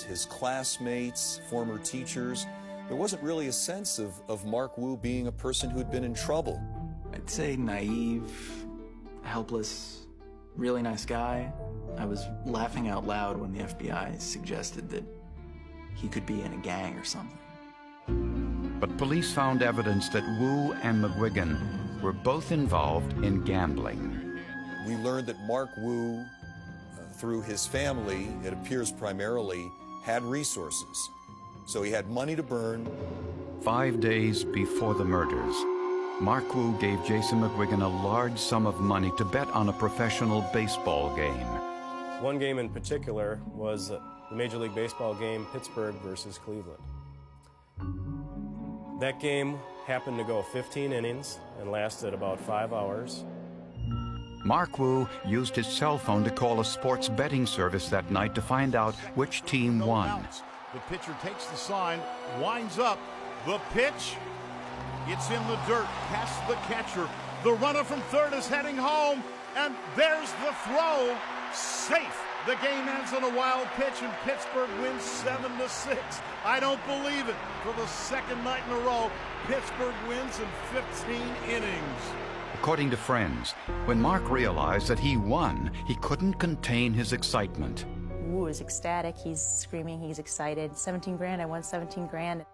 his classmates, former teachers. There wasn't really a sense of Mark Wu being a person who'd been in trouble. I'd say naive, helpless, really nice guy. I was laughing out loud when the FBI suggested that he could be in a gang or something. But police found evidence that Wu and McGuigan were both involved in gambling. We learned that Mark Wu, through his family, it appears primarily, had resources. So he had money to burn. 5 days before the murders, Mark Wu gave Jason McGuigan a large sum of money to bet on a professional baseball game. One game in particular was the Major League Baseball game, Pittsburgh versus Cleveland. That game happened to go 15 innings and lasted about 5 hours. Mark Wu used his cell phone to call a sports betting service that night to find out which team won. The pitcher takes the sign, winds up. The pitch, it's in the dirt, past the catcher. The runner from third is heading home, and there's the throw. Safe. The game ends on a wild pitch, and Pittsburgh wins 7-6. I don't believe it. For the second night in a row, Pittsburgh wins in 15 innings. According to friends, when Mark realized that he won, he couldn't contain his excitement. Wu is ecstatic. He's screaming. He's excited. 17 grand. I won 17 grand.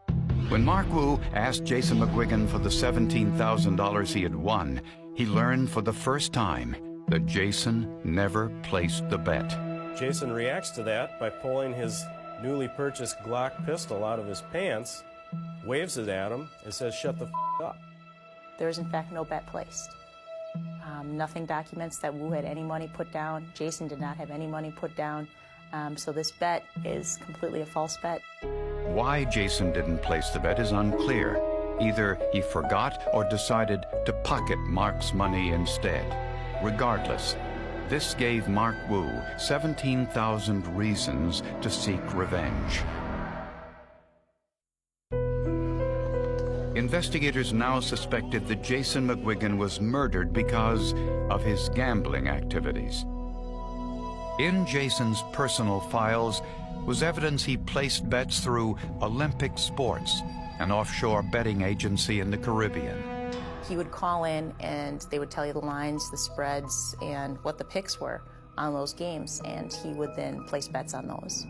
When Mark Wu asked Jason McGuigan for the $17,000 he had won, he learned for the first time that Jason never placed the bet. Jason reacts to that by pulling his newly purchased Glock pistol out of his pants, waves it at him, and says, "Shut the f*** up." There is, in fact, no bet placed. Nothing documents that Wu had any money put down. Jason did not have any money put down. So this bet is completely a false bet. Why Jason didn't place the bet is unclear. Either he forgot or decided to pocket Mark's money instead. Regardless, this gave Mark Wu 17,000 reasons to seek revenge. Investigators now suspected that Jason McGuigan was murdered because of his gambling activities. In Jason's personal files was evidence he placed bets through Olympic Sports, an offshore betting agency in the Caribbean. He would call in and they would tell you the lines, the spreads, and what the picks were on those games, and he would then place bets on those.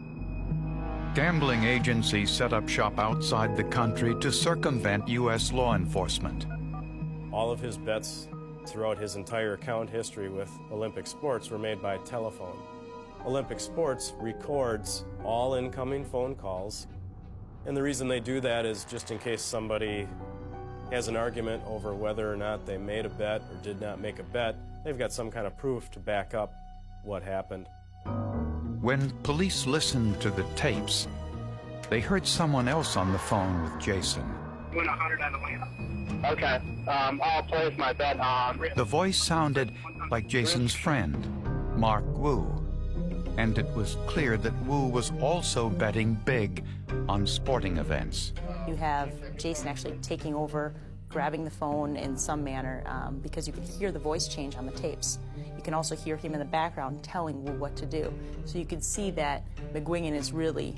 Gambling agencies set up shop outside the country to circumvent U.S. law enforcement. All of his bets throughout his entire account history with Olympic Sports were made by telephone. Olympic Sports records all incoming phone calls, and the reason they do that is just in case somebody has an argument over whether or not they made a bet or did not make a bet, they've got some kind of proof to back up what happened. When police listened to the tapes, they heard someone else on the phone with Jason. Win 100 on the win. Okay, I'll place my bet on... The voice sounded like Jason's friend, Mark Wu. And it was clear that Wu was also betting big on sporting events. You have Jason actually taking over, grabbing the phone in some manner, because you can hear the voice change on the tapes. You can also hear him in the background telling Wu what to do. So you can see that McGuigan is really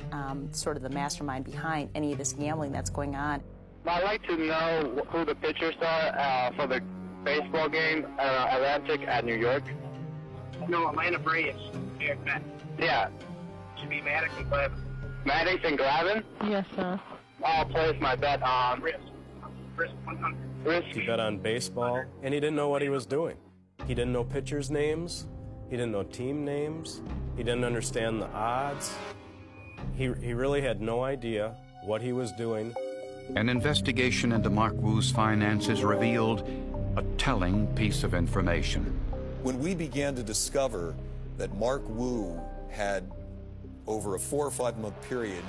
sort of the mastermind behind any of this gambling that's going on. I'd like to know who the pitchers are for the baseball game, Atlantic at New York. No, Atlanta Braves. Yeah. Should be Maddox and Glavin. Maddox and Glavin? Yes, sir. I'll place my bet on... Risk 100. Risk. He bet on baseball, and he didn't know what he was doing. He didn't know pitchers' names. He didn't know team names. He didn't understand the odds. He really had no idea what he was doing. An investigation into Mark Wu's finances revealed a telling piece of information. When we began to discover that Mark Wu had, over a 4 or 5 month period,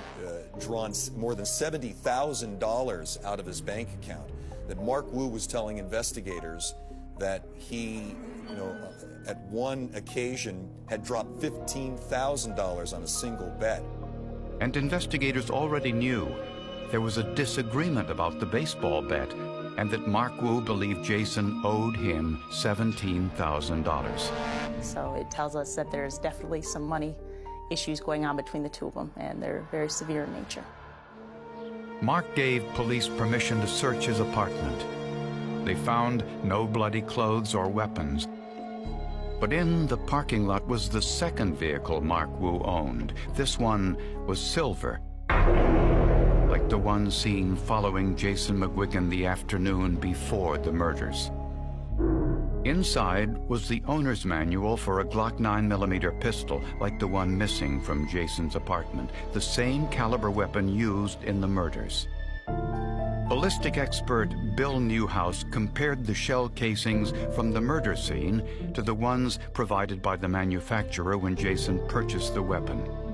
drawn more than $70,000 out of his bank account, that Mark Wu was telling investigators that he, at one occasion had dropped $15,000 on a single bet. And investigators already knew there was a disagreement about the baseball bet, and that Mark Wu believed Jason owed him $17,000. So it tells us that there's definitely some money issues going on between the two of them, and they're very severe in nature. Mark gave police permission to search his apartment. They found no bloody clothes or weapons. But in the parking lot was the second vehicle Mark Wu owned. This one was silver, like the one seen following Jason McGuigan the afternoon before the murders. Inside was the owner's manual for a Glock 9mm pistol, like the one missing from Jason's apartment, the same caliber weapon used in the murders. Ballistic expert Bill Newhouse compared the shell casings from the murder scene to the ones provided by the manufacturer when Jason purchased the weapon.